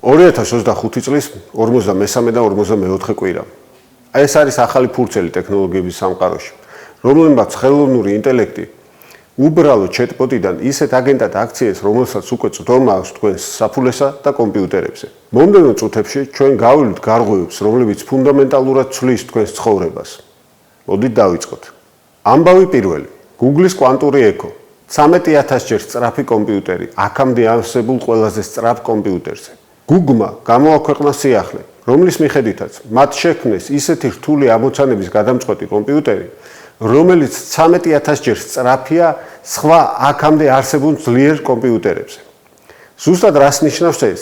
2025 წლის 43 და 44 კვირა. ეს არის ახალი ფურცელი ტექნოლოგიების სამყაროში, რომელმაც ხელოვნური ინტელექტი უბრალო ჩატბოტიდან ისეთ აგენტად აქციეს, რომელსაც უკვე წვრთნობა აქვს თქვენს საფულესა და კომპიუტერებზე. მომდევნო წუთებში ჩვენ გავივლით გარღვევებს, რომლებიც ფუნდამენტალურად ცვლის თქვენს ცხოვრებას. მოდით დავიწყოთ. ამბავი პირველი. Google-ის კვანტური ექო. 13000 ჯერ სწრაფი კომპიუტერი, აქამდე არსებულ ყველაზე სწრაფ კომპიუტერზე. Google-მა გამოაქვეყნა სიახლე, რომლის მიხედვითაც მათ შექმნეს ისეთი რთული ამოცანების გადამწყვეტი კომპიუტერი, რომელიც 13000 ჯერ სწრაფია სხვა აქამდე არსებულ ძლიერ კომპიუტერებზე. ზუსტად რას ნიშნავს ეს?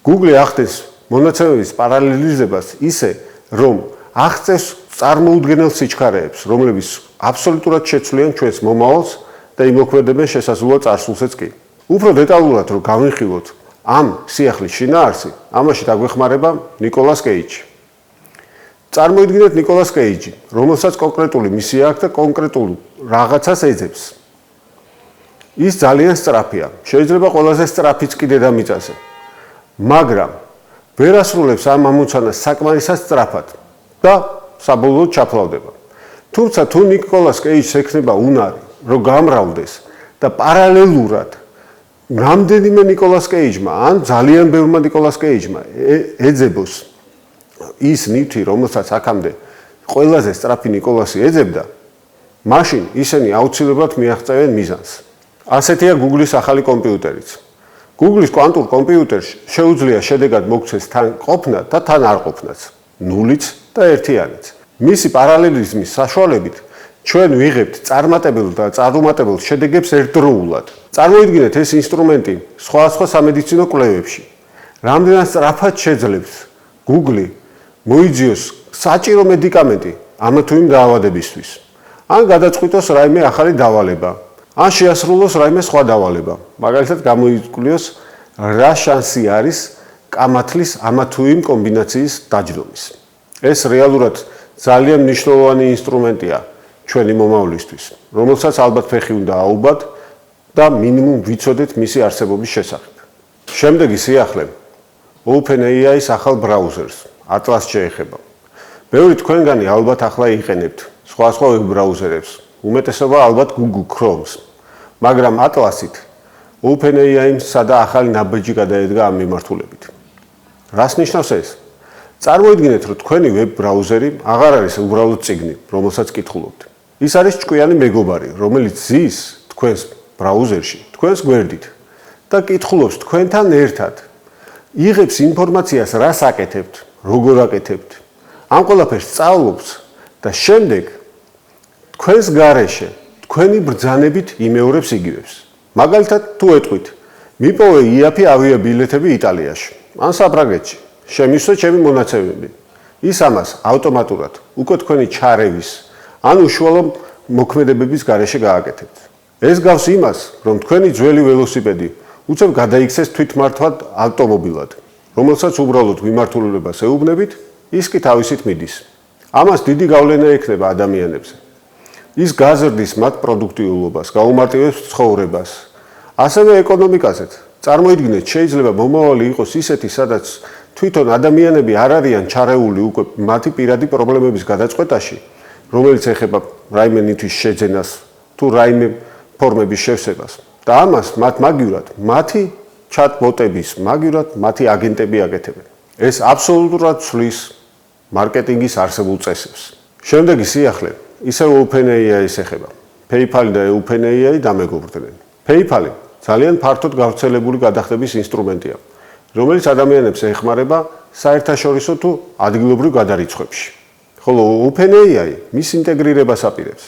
Google ახდენს მონაცემების პარალელიზებას ისე, რომ აღწევს წარმოუდგენელ სიჩქარეებს, რომლებიც აბსოლუტურად შეცვლიან ჩვენს მომავალს და იმოქმედებენ შესაძლოა წარსულსაც კი. უფრო დეტალურად რომ გავიხილოთ ამ სიახლის შინაარსი, ამაში დაგვეხმარება ნიკოლას კეიჯი. წარმოიდგინეთ ნიკოლას კეიჯი, რომელსაც კონკრეტული მისია აქვს და კონკრეტულ რაღაცას ეძებს. ის ძალიან სწრაფია, შეიძლება ყველაზე სწრაფიც კი დედამიწაზე. მაგრამ ვერ ასრულებს ამ ამოცანას საკმარისად სწრაფად და საბოლოოდ ჩაფლავდება. თუმცა თუ ნიკოლას კეიჯს ექნება უნარი, რომ გამრავლდეს და პარალელურად რამდენიმე ნიკოლას კეიჯმა ან ძალიან ბევრმა ნიკოლას კეიჯმა ეძებოს ის ნივთი, რომელსაც აქამდე ყველაზე სწრაფი ნიკოლასი ეძებდა, მაშინ ისინი აუცილებლად მიაღწევენ მიზანს. ასეთია Google-ის ახალი კომპიუტერიც. Google-ის კვანტურ კომპიუტერში შეუძლია შედეგად მოქცეს თან ყოფნა და თან არ ყოფნაც, ნულიც და ერთიანიც. მისი პარალელიზმის საშუალებით ჩვენ ვიღებთ წარმატებელ და წარუმატებელ შედეგებს ერთდროულად. წარმოიდგინეთ ეს ინსტრუმენტი სხვადასხვა სამედიცინო კვლევებში. რამდენად სწრაფად შეძლებს Google მოიძიოს საჭირო მედიკამენტი ამ თუ იმ დაავადებისთვის. ან გადაწყვიტოს რაიმე ახალი დავალება, ან შეასრულოს რაიმე სხვა დავალება. მაგალითად გამოიკლიოს რა შანსი არის კამათლის ამ თუ იმ კომბინაციის დაჯდომის. ეს რეალურად ძალიან მნიშვნელოვანი ინსტრუმენტია ჩვენი მომავლისთვის, რომელსაც ალბათ ფეხი უნდა აუბათ და მინიმუმ ვიცოდეთ მისი არსებობის შესახებ. შემდეგი სიახლე OpenAI-ის ახალ ბრაუზერს, Atlas შეეხება. ბევრი თქვენგანი ალბათ ახლა იყენებთ სხვა ვებ ბრაუზერებს, უმეტესობა ალბათ Google Chrome-ს, მაგრამ Atlas-ით OpenAI-მ სადა ახალი ნაბიჯი გადაედგა ამ მიმართულებით. რას ნიშნავს ეს? წარმოიდგინეთ, რომ თქვენი ვებ ბრაუზერი აღარ არის უბრალოდ წიგნი, რომელსაც კითხულობთ. ის არის ჭკვიანი მეგობარი, რომელიც ზის თქვენს ბრაუზერში, თქვენს გვერდით და კითხულობს თქვენთან ერთად. იღებს ინფორმაციას, რას აკეთებთ, როგორ აკეთებთ. ამ ყველაფერს სწავლობს და შემდეგ თქვენს გარეშე, თქვენი ბრძანებით იმეორებს იგივებს. მაგალითად, თუ ეტყვით, მიპოვე იაფი ავიაბილეთები იტალიაში, ან საფრანგეთში, შემისვა ჩემი მონაცემები. ის ამას ავტომატურად უკვე თქვენი ჩარევის ან უშუალო მოქმედებების გარეშე გააკეთებთ. ეს გავს იმას, რომ თქვენი ძველი ველოსიპედი უცებ გადაიქცეს თვითმართვად ავტომობილად, რომელსაც უბრალოდ მიმართულებას ეუბნებით, ის კი თავისით მიდის. ამას დიდი გავლენა ექნება ადამიანებზე. ის გაზრდის მათ პროდუქტიულობას, გაუმარტივებს ცხოვრებას, ასევე ეკონომიკაზეც. წარმოიდგინეთ, შეიძლება მომავალი იყოს ისეთი, სადაც თვითონ ადამიანები არ არიან ჩარეული უკვე მათი პირადი პრობლემების გადაწყვეტაში, რომელიც ეხება რაიმე ნივთის შეძენას თუ რაიმე ფორმების შევსებას. და ამას მათ მაგივრად, მათი ჩატბოტების მაგივრად, მათი აგენტები აკეთებენ. ეს აბსოლუტურად ცვლის მარკეტინგის არსებულ წესებს. შემდეგი სიახლე ისევ OpenAI-ის ეხება. PayPal და OpenAI დამეგობრდნენ. PayPal ძალიან ფართოდ გავრცელებული გადახდების ინსტრუმენტია, რომელიც ადამიანებს ეხმარება საერთაშორისო თუ ადგილობრივ გადარიცხვებში. ხოლო OpenAI მის ინტეგრირებას აპირებს.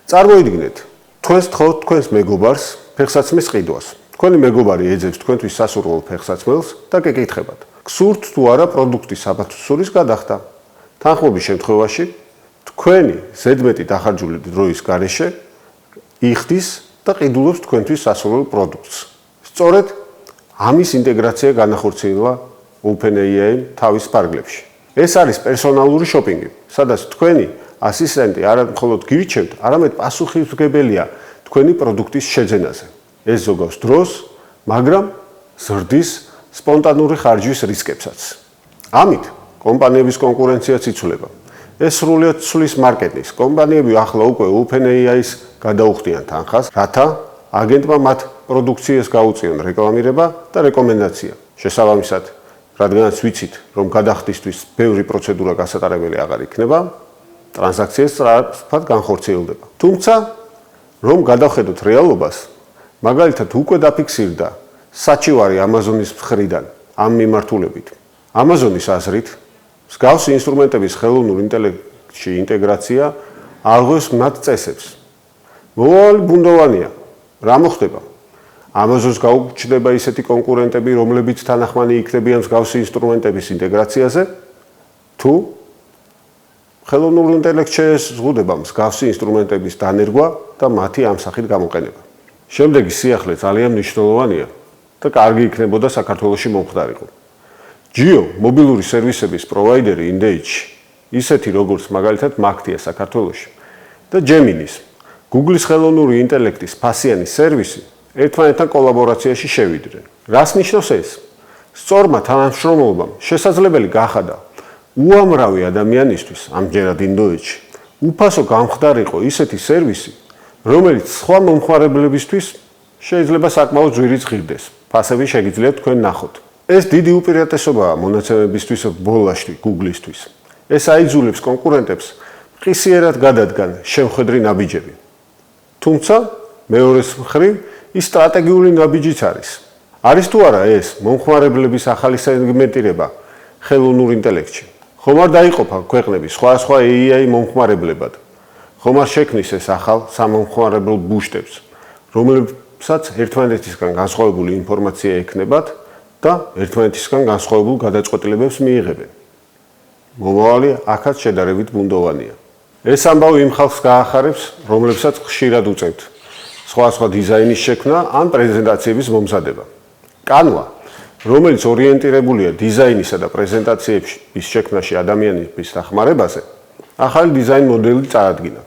წარმოიდგინეთ, თქვენს თხოვნთ თქვენს მეგობარს ფეხსაცმლის ყიდვას. თქვენი მეგობარი ეძებს თქვენთვის სასურველ ფეხსაცმელს და გეკითხებათ, გსურთ თუ არა პროდუქტის საფასურის გადახდა. თანხმობის შემთხვევაში თქვენი ზედმეტი დახარჯული დროის გარეშე იხდის და ყიდულობს თქვენთვის სასურველ პროდუქტს. სწორედ ამის ინტეგრაცია განახორციელა OpenAI თავის ფარგლებში. ეს არის პერსონალური შოპინგი, სადაც თქვენი ასისტენტი არა მხოლოდ გირჩევთ, არამედ პასუხისმგებელია თქვენი პროდუქტის შეძენაზე. ეს ზოგავს დროს, მაგრამ ზრდის სპონტანური ხარჯვის რისკებსაც. ამით კომპანიების კონკურენციაც იცვლება. ეს სრულიად ცვლის მარკეტინგს. კომპანიები ახლა უკვე OpenAI-ს გადაუხდიან თანხას, რათა აგენტმა მათ პროდუქციას გაუწიონ რეკლამირება და რეკომენდაცია. შესაბამისად, რადგანაც ვიცით, რომ გადახდისთვის ბევრი პროცედურა გასატარებელი აღარ იქნება, ტრანზაქცია სწრაფად განხორციელდება. თუმცა, რომ გადავხედოთ რეალობას, მაგალითად უკვე დაფიქსირდა საჩივარი Amazon-ის მხრიდან ამ მიმართულებით. Amazon-ის აზრით, მსგავსი ინსტრუმენტების ხელოვნურ ინტელექტში ინტეგრაცია აღღვევს მათ წესებს. მოვალე ბუნდოვანია. რა მოხდება? Amazon-ს გაუჩნდება ისეთი კონკურენტები, რომლებიც თანახმანი იქნებიან მსგავსი ინსტრუმენტების ინტეგრაციაზე, თუ ხელოვნურ ინტელექტს შეზღუდება მსგავსი ინსტრუმენტების დანერგვა და მათი ამ სახით გამოყენება. შემდეგი სიახლე ძალიან მნიშვნელოვანია და კარგი იქნებოდა საქართველოში მომხდარიყო. Jio მობილური სერვისების პროვაიდერი ინდეიჩი, ისეთი როგორც მაგალითად Maktia საქართველოში და Gemini-ს, Google-ის ხელოვნური ინტელექტის ფასიანი სერვისი ერთმანეთთან კოლაბორაციაში შევიდნენ. რას ნიშნავს ეს? სწორმა თანამშრომლობამ შესაძლებელი გახადა უამრავი ადამიანისთვის, ამჯერად ინდოეთში, უფასო გამხდარიყო ისეთი სერვისი, რომელიც სხვა მომხმარებლებისთვის შეიძლება საკმაოდ ძვირიც ღირდეს. ფასები შეგიძლიათ თქვენ ნახოთ. ეს დიდი უპირატესობაა მონაცემებისთვის ბოლაშტი Google-ისთვის. ეს აიძულებს კონკურენტებს ყისიერად გადადგან შემხედრი ნაბიჯები. თუმცა, მეორეს მხრივ, ის სტრატეგიული ნაბიჯიც არის. არის თუ არა ეს მომხმარებლების ახალი სეგმენტირება ხელოვნურ ინტელექტში? ხომ არ დაიყოფა ქვეყნები სხვა AI მომხმარებლებად? ხომ არ შექმნის ეს ახალ სამომხმარებლო ბუშტებს, რომლებსაც ერთმანეთისგან განსხვავებული ინფორმაცია ექნებათ და ერთმანეთისგან განსხვავებულ გადაწყვეტილებებს მიიღებენ. მომავალი აქაც შედარებით ბუნდოვანია. ეს ამბავი იმ ხალხს გაახარებს, რომლებსაც ხშირად უწევთ სხვა დიზაინის შექმნა ან პრეზენტაციების მომზადება. Canva, რომელიც ორიენტირებულია დიზაინისა და პრეზენტაციების შექმნაში ადამიანების დახმარებაზე, ახალი დიზაინ მოდელი წარადგინა.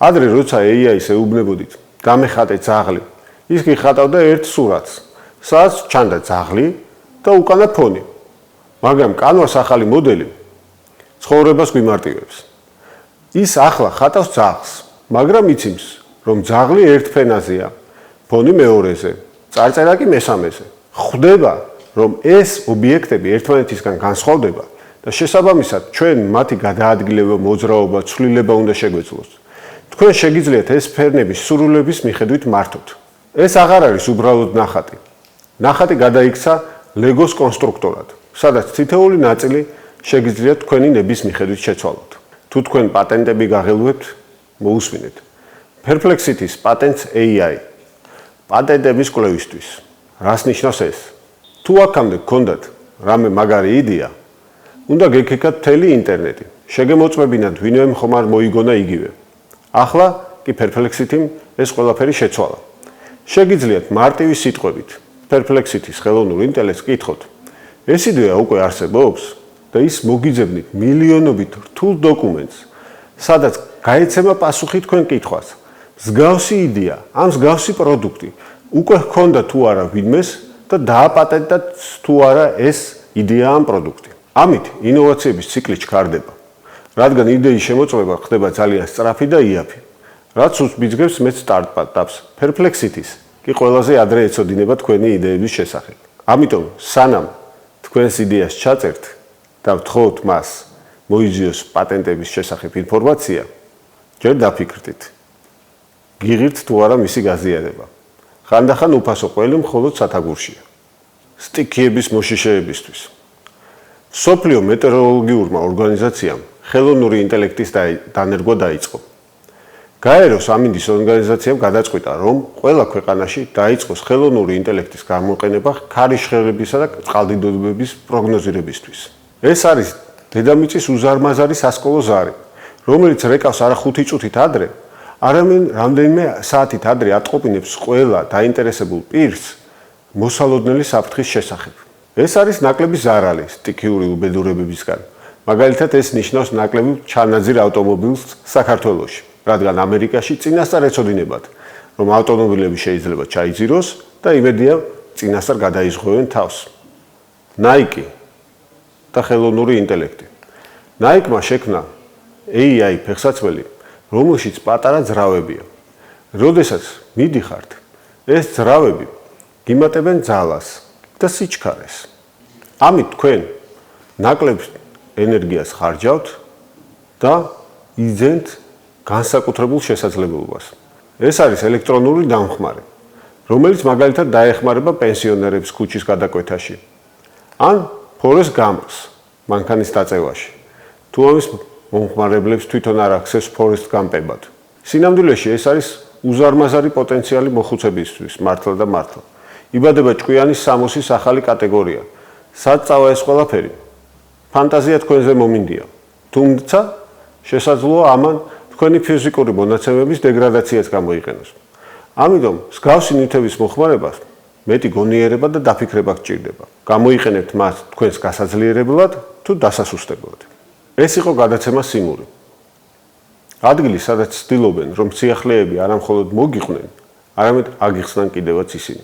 ადრე როცა AI-ს ეუბნებოდით, გამეხატე ძაღლი, ის გიხატავდა ერთ სურათს, სადაც ჩანდა ძაღლი და უკანა ფონი. მაგრამ Canva-ს ახალი მოდელი ცხოვრებას გვიმარტივებს. ის ახლა ხატავს ძაღლს, მაგრამ იცის, რომ ძაღლი ერთ ფენაზეა, ფონი მეორეზე, წარწერა კი მესამეზე. ხვდება, რომ ეს ობიექტები ერთმანეთისგან განსხვავდება და შესაბამისად ჩვენ მათი გადაადგილება, მოძრაობა, ცვლილება უნდა შეგვეძლოს. თქვენ შეგიძლიათ ეს ფერნების სურვილების მიხედვით მართოთ. ეს აღარ არის უბრალოდ ნახატი. ნახატი გადაიქცა ლეგოს კონსტრუქტორად, სადაც თითოეული ნაწილი შეგიძლიათ თქვენი ნების მიხედვით შეცვალოთ. თუ თქვენ პატენტები გაღელვებთ, მოусმინეთ. Perplexity-ს პატენტს AI. პატენტების კვლევისთვის. რას ნიშნავს ეს? თუ აქამდე გქონდათ რამე მაგარი იდეა, უნდა გეკეკათ მთელი ინტერნეტი. შეგემოწმებინათ ვინმე ხომ არ მოიგონა იგივე. ახლა კი Perplexity-მ ეს ყველაფერი შეცვალა. შეგიძლიათ მარტივი სიტყვებით Perplexity-ს ხელოვნურ ინტელექტს კითხოთ. ეს იდეა უკვე არსებობს და ის მოგიძებნით მილიონობით რთულ დოკუმენტს, სადაც გაეცემა პასუხი თქვენ კითხვას. მსგავსი იდეა, ამ მსგავსი პროდუქტი უკვე ჰქონდა თუ არა ვინმეს და დააპატენტა თუ არა ეს იდეა ან პროდუქტი. ამით ინოვაციების ციკლი ჩქარდება, რადგან იდეის შემოწმება ხდება ძალიან სწრაფი და იაფი, რაც უსბიძგებს მეც სტარტაპს. Perplexity-ს კი ყველაზე ადრე ეცოდინება თქვენი იდეების შესახებ. ამიტომ სანამ თქვენს იდეას ჩაწერთ და ვთხოვთ მას მოიძიოს პატენტების შესახებ ინფორმაცია, ჯერ დაფიქრდით. გიღირთ თუ არა მისი გაზიარება. ხანდახან უფასო ყველი მხოლოდ სათაგურშია. სტიქიების მოშიშეებისთვის. მსოფლიო მეტეოროლოგიურმა ორგანიზაციამ ხელოვნური ინტელექტის დანერგვა დაიწყო. გაეროს ამინდის ორგანიზაციამ გადაწყვიტა, რომ ყველა ქვეყანაში დაიწყოს ხელოვნური ინტელექტის გამოყენება ქარიშხლებისა და წყალდიდობების პროგნოზირებისთვის. ეს არის დედამიწის უზარმაზარი სასკოლო ზარი, რომელიც რეკავს არა 5 წუთით ადრე, არამედ რამდენიმე საათით ადრე ატყობინებს ყველა დაინტერესებულ პირს მოსალოდნელი საფრთხის შესახებ. ეს არის ნაკლები ზარალი სტიქიური უბედურებებისგან. მაგალითად, ეს ნიშნავს ნაკლები ჩანაძირ ავტომობილს საქართველოში, რადგან ამერიკაში წინასწარ ეცოდინებათ, რომ ავტომობილები შეიძლება ჩაიძიროს და იმედია წინასწარ გადაიზღვევენ თავს. Nike და ხელოვნური ინტელექტი. Nike-მა შექმნა AI ფეხსაცმელი, რომელშიც პატარა ძრავებია. როდესაც მიდიხართ, ეს ძრავები გიმატებენ ძალას და სიჩქარეს. ამით თქვენ ნაკლებ ენერგიას ხარჯავთ და იძენთ განსაკუთრებულ შესაძლებლობას. ეს არის ელექტრონული დამხმარე, რომელიც მაგალითად დაეხმარება პენსიონერებს ქუჩის გადაკვეთაში ან ფორეს გამოს მანქანის დაწევაში. თუ ამის მომხმარებლებს თვითონ არ აქცევს ფორესტ გამპებად. სინამდვილეში ეს არის უზარმაზარი პოტენციალი მოხუცებისთვის მართლა და მართლა. იბადება ჭკვიანის სამოსის ახალი კატეგორია. სად წავა ეს ყველაფერი? ფანტაზია თქვენზე მომინდია. თუმცა შესაძლოა ამან თქვენი ფიზიკური მონაცემების დეგრადაციაც გამოიყენოს. ამიტომ მსგავსი ნივთების მოხმარებას მეტი გონიერება და დაფიქრება გჭირდება. გამოიყენებთ მას თქვენს გასაძლიერებლად თუ დასასუსტებლად. ეს იყო გადაცემა სიმური. ადგილი, სადაც ცდილობენ, რომ სიახლეები არა მხოლოდ მოგიყვნენ, არამედ აგიხსნან კიდევაც ისინი.